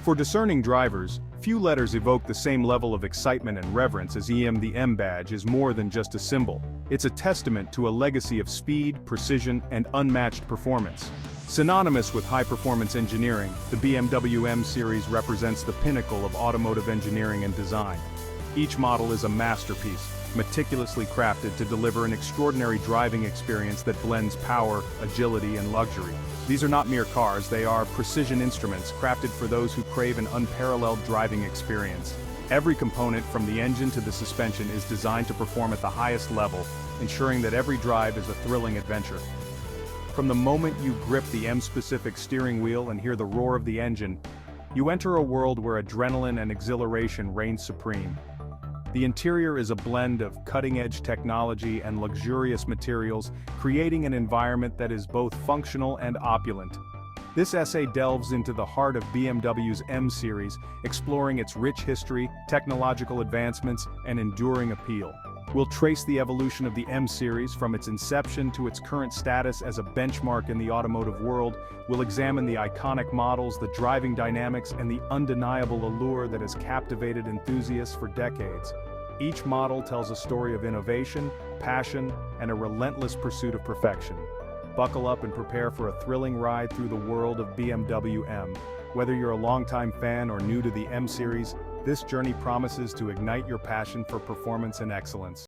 For discerning drivers, few letters evoke the same level of excitement and reverence as EM. The M badge is more than just a symbol. It's a testament to a legacy of speed, precision, and unmatched performance. Synonymous with high-performance engineering, the BMW M series represents the pinnacle of automotive engineering and design. Each model is a masterpiece, meticulously crafted to deliver an extraordinary driving experience that blends power, agility, and luxury. These are not mere cars, they are precision instruments crafted for those who crave an unparalleled driving experience. Every component, from the engine to the suspension, is designed to perform at the highest level, ensuring that every drive is a thrilling adventure. From the moment you grip the M-specific steering wheel and hear the roar of the engine, you enter a world where adrenaline and exhilaration reign supreme. The interior is a blend of cutting-edge technology and luxurious materials, creating an environment that is both functional and opulent. This essay delves into the heart of BMW's M series, exploring its rich history, technological advancements, and enduring appeal. We'll trace the evolution of the M series from its inception to its current status as a benchmark in the automotive world. We'll examine the iconic models, the driving dynamics, and the undeniable allure that has captivated enthusiasts for decades. Each model tells a story of innovation, passion, and a relentless pursuit of perfection. Buckle up and prepare for a thrilling ride through the world of BMW M. Whether you're a longtime fan or new to the M series, this journey promises to ignite your passion for performance and excellence.